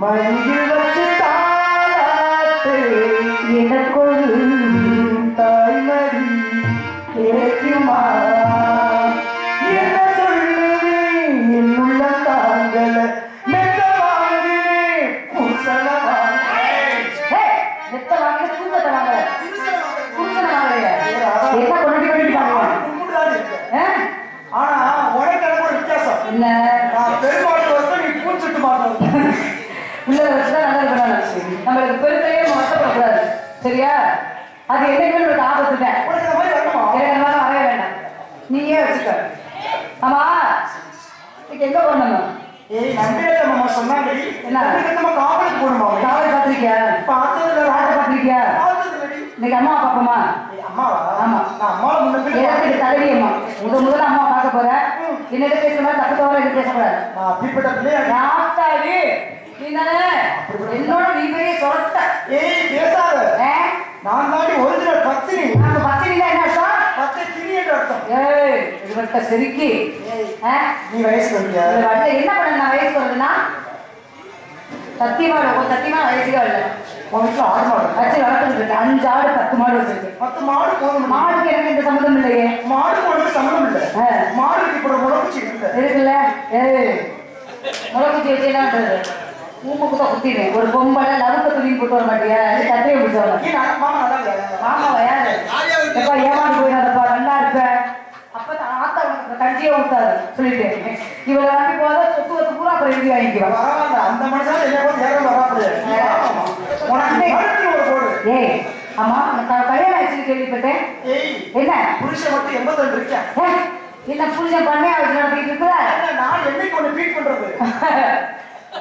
மடியில் வச்சு தாளாட்டு எனக்குள் தாய்மடி கிடைக்குமா என்ன சொல்லுவேன் என்னுள்ள தாங்கள மெத்த வாங்கினேன் புருஷன மெத்த வாங்கின புருஷனை வாங்கல புருஷனை வாங்கலையா என்ன கொண்டு ஆனா உனக்கு எனக்கு ஒரு வித்தியாசம் என்ன நான் பெருமாட்டு வந்து நீ பூச்சிட்டு மாட்டோம் உள்ள வச்சுதான் நல்லா இருக்கணும் நம்மளுக்கு பெருத்தையே வருத்தப்படக்கூடாது சரியா அது என்னைக்குமே உங்களுக்கு ஆபத்து தான் உனக்கு மாதிரி வரணுமா எனக்கு வரைய வேண்டாம் நீயே வச்சுக்க ஆமா இன்னைக்கு எங்க போடணும் ஏய் நம்பிட்ட மாமா சொன்னாங்க என்ன நம்ம காவலுக்கு போகணுமா காவல் பார்த்திருக்கியா பார்த்தது ராஜ பார்த்திருக்கியா இன்னைக்கு அம்மா பாப்போமா அம்மாவா ஆமா நான் அம்மாவை முன்னாடி எனக்கு தலைவி அம்மா முதல்ல அம்மா பார்க்க போறேன் என்னிட்ட பேசுற மாதிரி தப்பு தவிர எது பேசக்கூடாது நான் அப்படிப்பட்ட பிள்ளையா ராத்தாடி நீ தானே என்னோட நீ பெரிய சொரட்ட ஏய் பேசாத நான் தாண்டி ஒரிஜினல் பத்தினி நாங்க பத்தினில என்ன அர்த்தம் பத்து திணி என்ற அர்த்தம் ஏய் இவர்ட்ட செருக்கி நீ வயசு வந்துட்டியா என்ன பண்ண நான் வயசு வருதுன்னா சத்தியமா வயசுக்கா இல்லை உன் வீட்டுல 6 மாடு வச்சு வளர்த்துட்டு இருக்கு 5 ஆடு 10 மாடு வச்சிருக்கு 10 மாடு போதும் மாடுக்கு எனக்கு எந்த சம்மந்தம் இல்லையே மாடுக்கு உனக்கு சம்மந்தம் இல்லை மாடுக்கு இப்ப முளக்குச்சி இருக்குல்ல ஏய் முளக்குச்சி வச்சு என்ன பண்றது மூமுக்கு தான் குத்திடுவேன் ஒரு பொம்பளை லவுக்க துணி போட்டு வர மாட்டியா கட்டையை பிடிச்சவங்க மாமாவா யாரு எப்பா ஏமாந்து போயிடாதப்பா நல்லா இருப்பேன் அப்பதான் ஆத்தா உனக்கு கஞ்சியே ஊத்தாது சொல்லிட்டு இவளை நம்பி போதா சொத்து வத்து பூரா அப்புறம் எழுதி வாங்கிக்குவேன் பரவாயில்ல அந்த மனுஷன் என்ன கூட நேரம் வராது ஏய் ஆமா கல்யாணம் ஆயிடுச்சு கேள்விப்பட்டேன் என்ன புருஷன் மட்டும் 82 இருக்கேன் என்ன புருஷன் பண்ணே ஆச்சு நடத்திட்டு இருக்க நான் என்னைக்கு ஒண்ணு ட்ரீட் பண்றது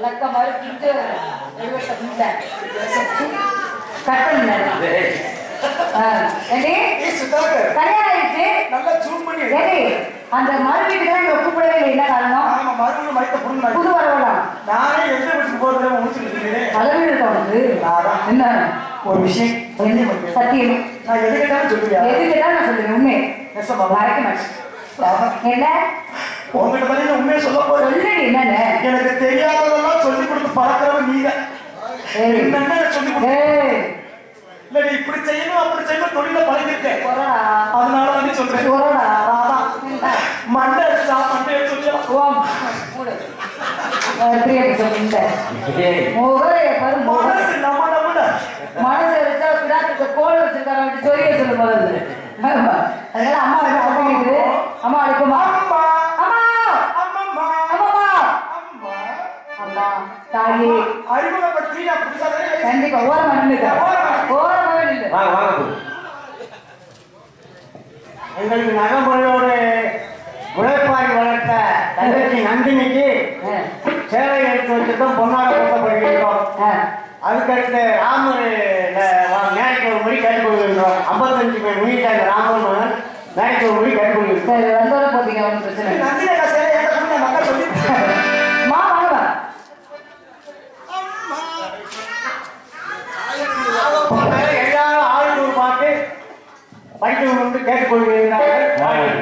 லக்க மாதிரி பிடிச்சு கட்டணும் கல்யாணம் ஆயிடுச்சு நல்லா ஜூம் பண்ணி அந்த மறு வீட்டுக்கு நீங்க கூப்பிடவே இல்லை என்ன காரணம் புது வரலாம் நானே எந்த வீட்டுக்கு போறதுல முடிச்சுட்டு அளவு உனக்கு என்ன ஒரு விஷயம் சத்தியம் நான் எது கேட்டாலும் சொல்லுவேன் எது கேட்டாலும் நான் சொல்லுவேன் உண்மை மறைக்க மாட்டேன் என்ன உங்ககிட்ட பத்தி உண்மையை சொல்ல போறேன் சொல்லி என்னன்னு எனக்கு தெரியாததெல்லாம் சொல்லி கொடுத்து பழக்கிறவன் நீங்க என்னென்ன சொல்லி கொடுத்து இல்ல நீ இப்படி செய்யணும் அப்படி செய்யணும் தொழில பழகிருக்கேன் அதனால வந்து சொல்றேன் மண்டை மண்டையை சொல்லலாம் மனசு வச்சா பிடாக்கு கோல் வச்சிருக்காங்க சொல்லியே சொல்லு போது அதனால அம்மா வந்து அம்மா அழைக்குமா தாயி அறிமுகப்படுத்தி கண்டிப்பா ஓரமா எங்களுக்கு நகம்பொழியோடு உழைப்பாரி வளர்த்த தங்கச்சி நந்தினிக்கு சேவை எடுத்து வச்சிருக்கோம் பொன்னாட கொடுக்கப்படுகின்றோம் அதுக்கடுத்து ராமர் மேடைக்கு ஒரு மொழி கேட்டுக்கொள்கின்றோம் 55 முடிட்டாங்க ராமர் மகன் மேடைக்கு ஒரு மொழி கேட்டுக்கொள்கின்றோம் வந்தோட போத்தீங்க ஒன்றும் பிரச்சனை மக்கள் சொல்லி எல்லாரும் 600 பாட்டு படிக்கணும் என்று கேட்டுக்கொள்கிறார்கள்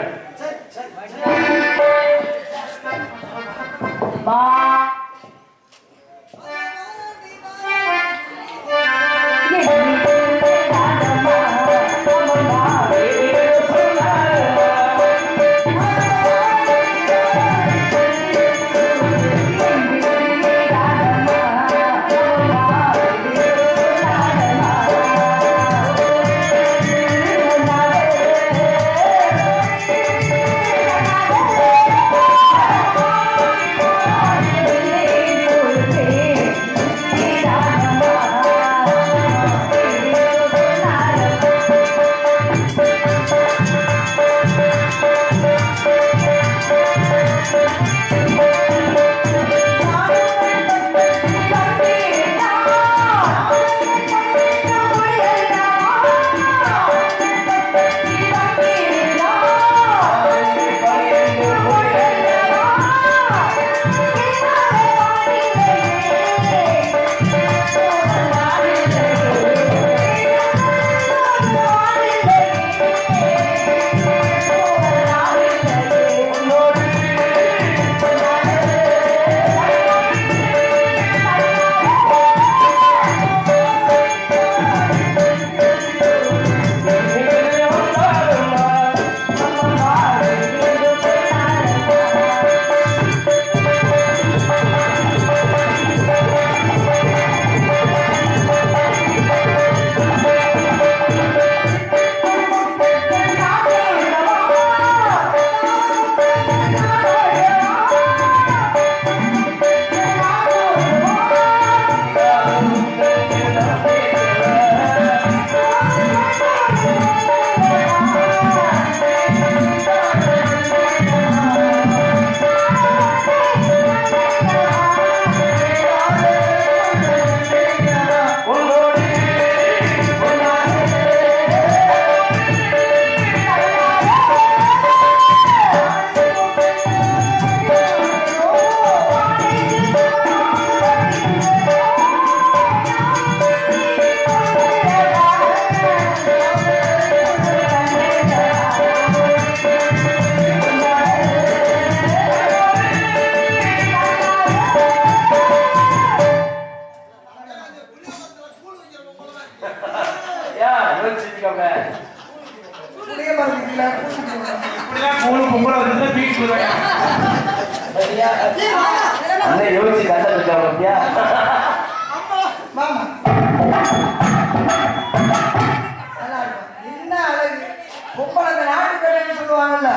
சொல்லுவாங்கல்ல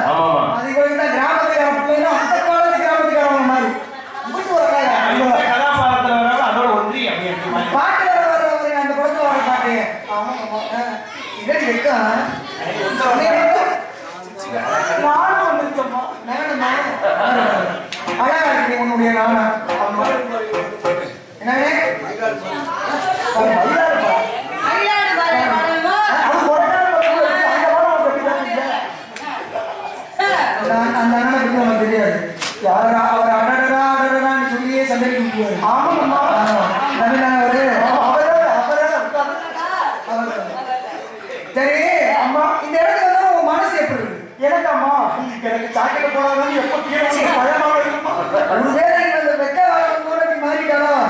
அது இவங்க கிராமத்துக்கார பிள்ளைங்க அந்த காலத்து கிராமத்துக்காரவங்க மாதிரி கதாபாத்திரத்துல வர அதோட ஒன்றி பாட்டுல வர்றவங்க அந்த படத்துல வர பாட்டு இதற்கு வைக்க நானும் வந்துருச்சோம்மா நானும் அழகா இருக்கு உன்னுடைய நானும் என்ன அந்த அண்ணனை பத்தி நமக்கு தெரியாது யாரா அவர் அடடான்னு சொல்லியே சண்டைக்கு முடியாது ஆமாம்மா சரி அம்மா இந்த இடத்துல வந்து உங்க மனசு எப்படி இருக்கு எனக்கு அம்மா எனக்கு சாக்கெட் போடாதான் எப்போ பயமாக இருக்குமா ஒருவேளை இந்த வெக்க கூட மாறிட்டாலும்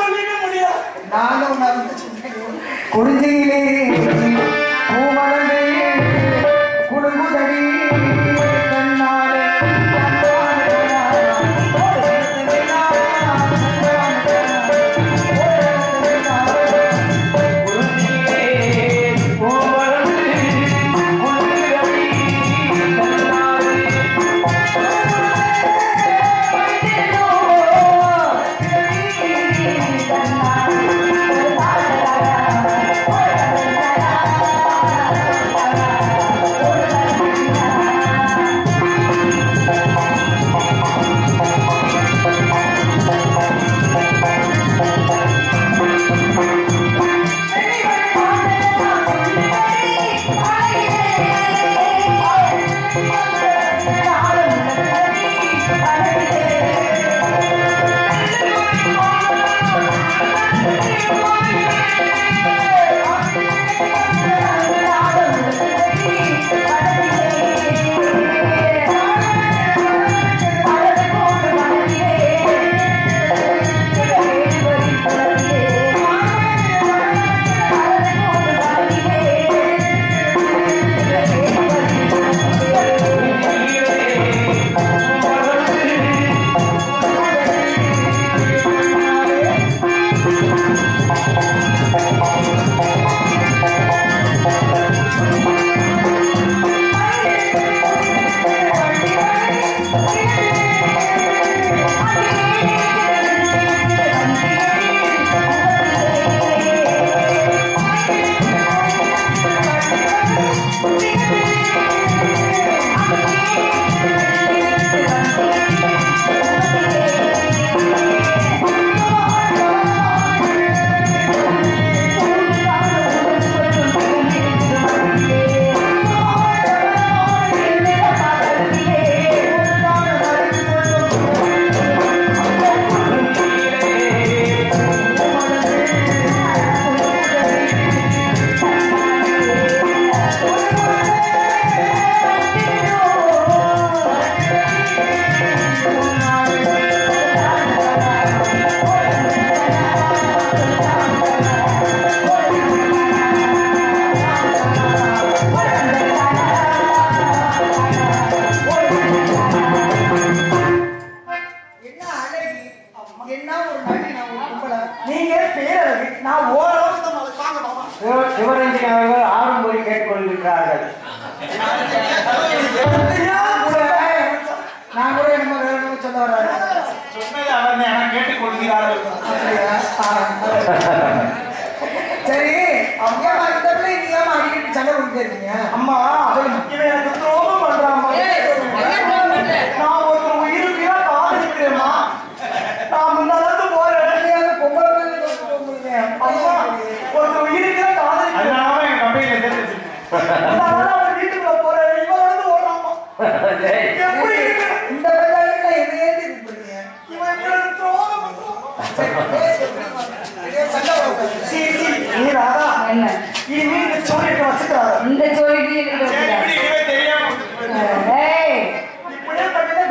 சொல்லிக்க முடியாது நானும் ஒன்று சொன்னேன் குறிஞ்சியிலே பூமலந்தே குடும்பதடி சரி அம்மா இந்த பிள்ளை நீங்க அடிக்கடி சண்டை பண்ணிட்டே இருக்கீங்க அம்மா இவன் எனக்கு துரோகம் பண்றாமா நான் ஒரு உயிருக்கு காதலிக்கிறேம்மா நான் முன்னாடி போற இடத்துல பொம்பளை அம்மா ஒரு உயிருக்கு காதலிக்கிறேன் வீட்டுக்குள்ள போறேன் இவன் வந்து ஓடுறாமா எப்படி இந்த பஞ்சாயத்துல என்ன ஏற்றி கூப்பிடுறீங்க இவன் துரோகம்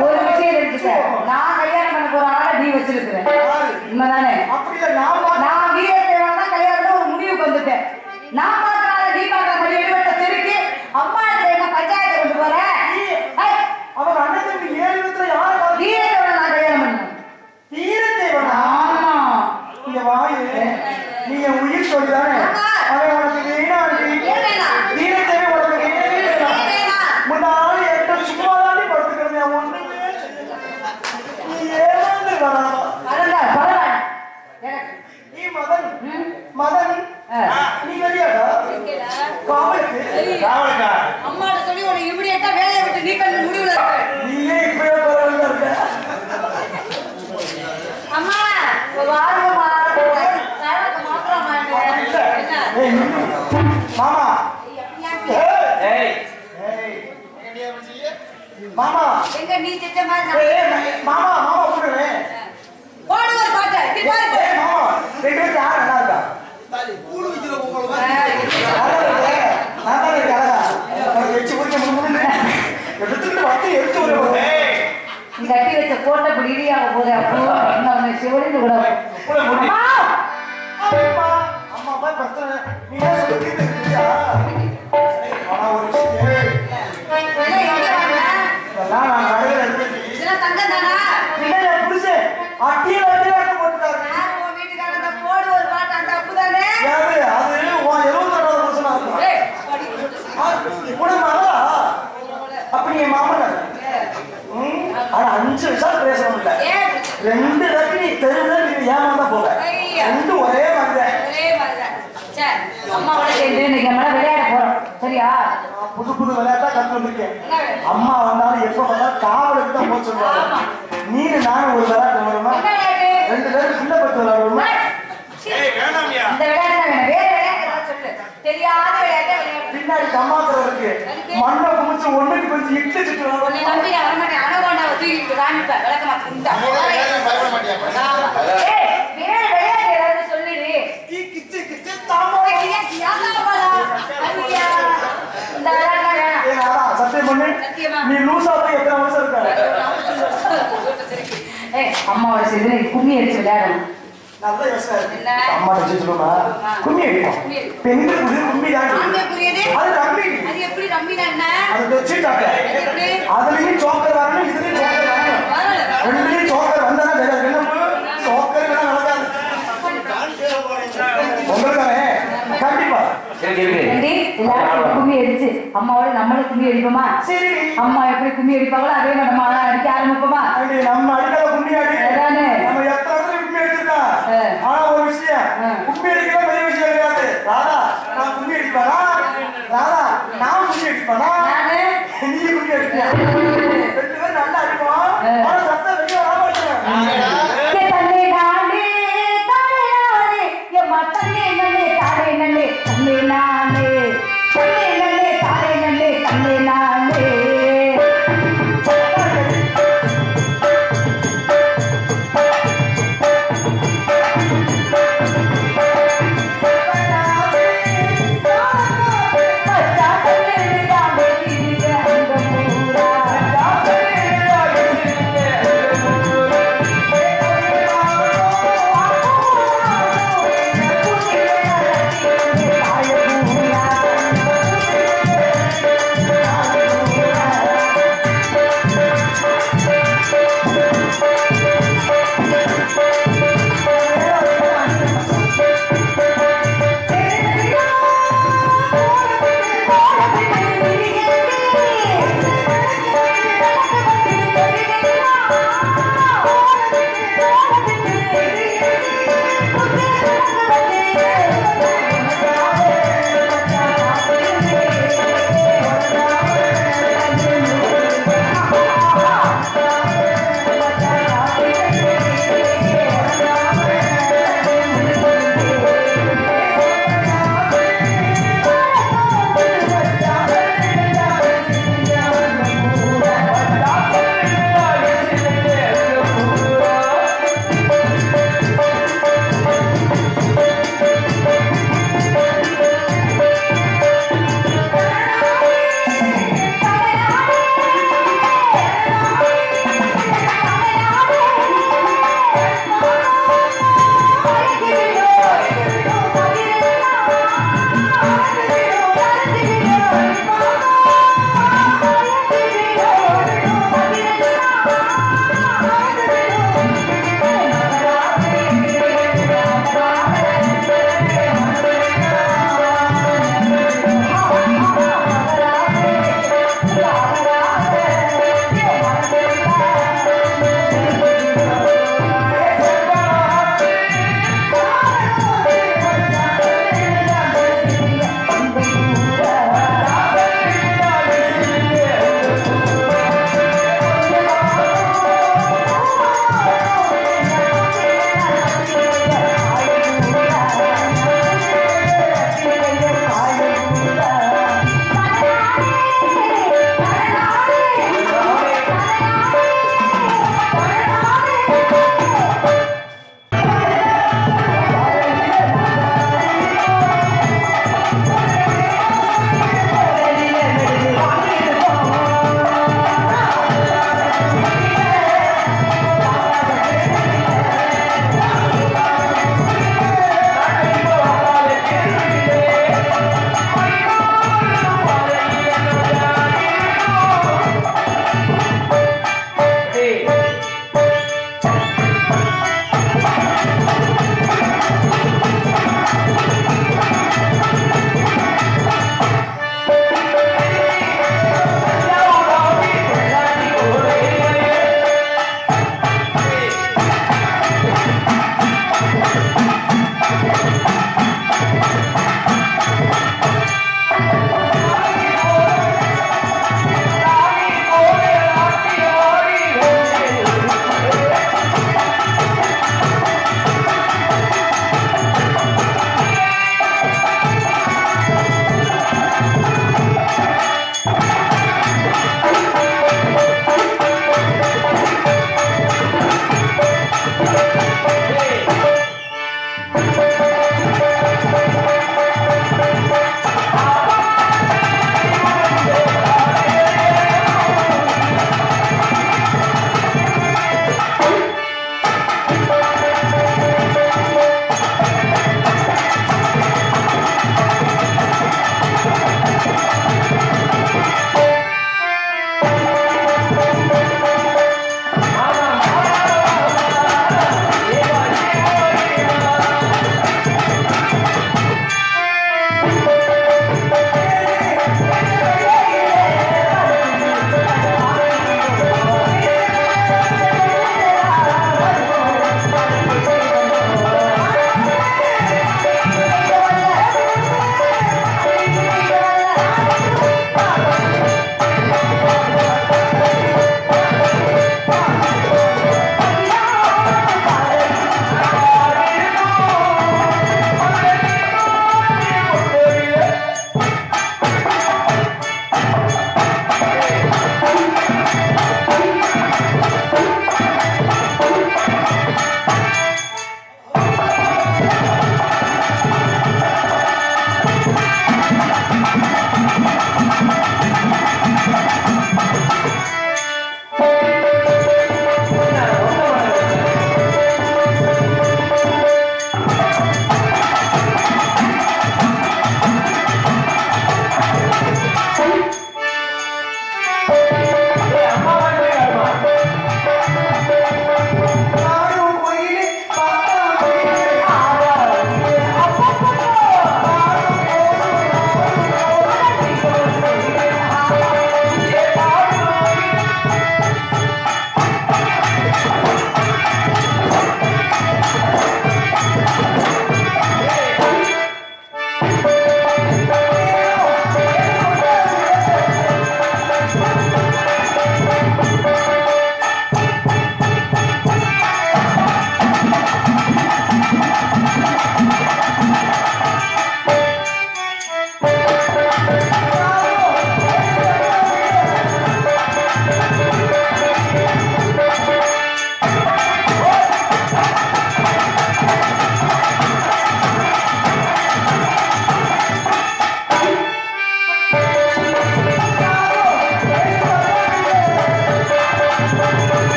ஒரு விஷயம் எடுத்துக்க நான் கல்யாணம் பண்ண போற ஆளை நீ வச்சிருக்கிறேன் உண்மைதானே நான் வீரத்தேவன் தான் கல்யாணம் ஒரு முடிவுக்கு வந்துட்டேன் நான் பார்க்கறால நீ பார்க்கற மாதிரி எடுவட்ட செருக்கு அம்மா என்ன பஞ்சாயத்து கொண்டு போற அவங்க அண்ணன் தம்பி 7 விதத்துல யாரை வீரத்தேவனை நான் கல்யாணம் பண்ணேன் வீரத்தேவனா ஆமா இங்க வாயே நீ உயிர் சொல்றானே அவன் உனக்கு வீணா வாருங்கம்மா. சாருக்கு மாத்திரமா என்ன? ஏய், நில்லு. மாமா ஏய் மாமா எங்க நீ செஞ்ச மாதிரி மாமா மாமா கூடுறேன். போடு ஒரு பாட்டு. இப்படி பாரு. மாமா ரெண்டு பேரும் யார் நல்லா இருக்கா? நான் தான் இருக்கேன் அழகா. வச்சு குடிக்க முடியும்னு எடுத்துட்டு வந்து எடுத்து ஒரு இந்த அட்டி வச்ச கோட்டை இப்படி இடியாக போகுது. அப்போ என்ன சிவலிந்து கூட அம்மா! அம்மா அம்மா போய் பிரச்சனை நீ ஏன் சொல்லிட்டு இருக்கியா? ஆனா ஒரு விஷயம் இதெல்லாம் எங்க வாங்க? இதெல்லாம் நான் நடுவில் எடுத்துட்டு இதெல்லாம் தங்கம் தானா? பின்னாடி புடிச்சேன் அட்டியை வட்டி வாட்டு போட்டுட்டாரு. யாரு உன் வீட்டுக்காரங்க? இந்த போடு ஒரு பாட்டு. அந்த அப்பு தானே? யாரு அது உன் 72வது புருஷனா இருக்கும். ஏய், படி போட்டு. கூட மகளா அப்படி என் மாமன் ஆனா 5 விஷயம் பேச முடியல. ஏன்? 2 வாட்டி நீ தெருவில் நீ ஏமாந்தா போக ஐயா. 2 ஒரே மாதிரி ஒரே மாதிரிதான். சரி, அம்மாவோட சேர்ந்து இன்னைக்கு நம்மளால விளையாட போறோம். சரியா? புது புது விளையாட்டா கத்து வந்திருக்கேன். என்ன வேணும்? அம்மா வந்தாலும் எப்ப வந்தாலும் காவலுக்கு தான் போக சொல்லுவாங்க. ஆமா. நீ நானும் ஒரு விளையாட்டு விளையாடணுமா? என்ன விளையாட்டு? 2 பேரும் பிள்ளை பத்து விளையாடணுமா? ஏய் வேணாம்யா. இந்த விளையாட்டு தான் வேணும். வேற விளையாட்டு ஏதாவது சொல்லு. தெரியாத விளையாட்டே விளையாடு. பின்னாடி கம்மாத்திரம் இருக்கு. மண்ணை குமிச்சு ஒண்ணுக்கு கொஞ்சம் இட்டு சுட்டு உன்னை நம்பி நான் வரமாட்டேன். அனகோண்டாவை தூக்கிட்டு காமிப்பேன். விளக்கமா துண்டா. ஆமா. ஏய், வேற விளையாட்டு ஏதாவது சொல்லிடு. கிச்சு கிச்சு தாமா. ஐயா, இந்த விளையாட்டுலாம் வேணாம். ஏய் நானா சத்தியம் பண்ணு. சத்தியமா? நீ லூசா போய் எத்தனை வருஷம் இருக்க? ஏய், அம்மாவோட சேர்ந்து நீ கும்மி அடிச்சு விளையாடணும். நல்ல யோசனை இருக்கு. என்ன? அம்மா சொல்லுமா கும்மி அடிப்போம். கும்மி அடி. பெண்கள் புது கும்மி தான். ஆண்களுக்குரியது? அது ரம்மி. அது எப்படி ரம்மினா என்ன? அது வச்சுட்டாங்க. அது எப்படி? அதுலயும் சோக்கர் வரணும் இதுலயும் சோக்கர் வரணும். வரல. ரெண்டுலயும் சோக்கர் வந்தானா வேற என்ன சோக்கர் வேணா நடக்காது. உங்களுக்கானே கண்டிப்பா இருக்கு இருக்கு. ஏண்டி, எல்லாரும் கும்மி அடிச்சு அம்மாவோட நம்மளும் கும்மி அடிப்போமா? சரி அம்மா எப்படி கும்மி அடிப்பாங்களோ அதே மாதிரி நம்ம அடிக்க ஆரம்பிப்போமா? அடி நம்ம அடிக்காத கும்மி அடி. அதானே. நம்ம எத்தனை இடத்துல கும்மி அடிச்சிருக்கா? ஆ. ஆனா ஒரு விஷயம் கும்மி அடிக்கலாம் பெரிய விஷயம் கிடையாது. ராதா நான் கும்மி அடிப்பேனா? ராதா நான் கும்மி அடிப்பேனா? நானு நீ கும்மி அடிப்பியா? 2 பேரும் நல்லா அடிப்போம். ஆனா சத்தம் வெளியே வர மாட்டேன். தன்னை நானே தானே நானே எம்மா தன்னை நன்னே தானே நன்னே தன்னை நானே தன்னை நன்னே தானே நன்னே தன்னை நானே. மச்சா தன்னை தானே திரிக அந்த மூரா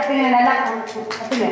கத்துங்க நல்லா கத்துங்க.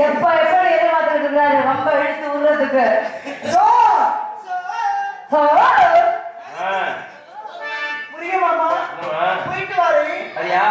எப்ப எப்ப எதிர்பார்த்துட்டு இருந்தாரு ரொம்ப இழுத்து விடுறதுக்கு. புரியுமாமா? போயிட்டு வாரு. சரியா?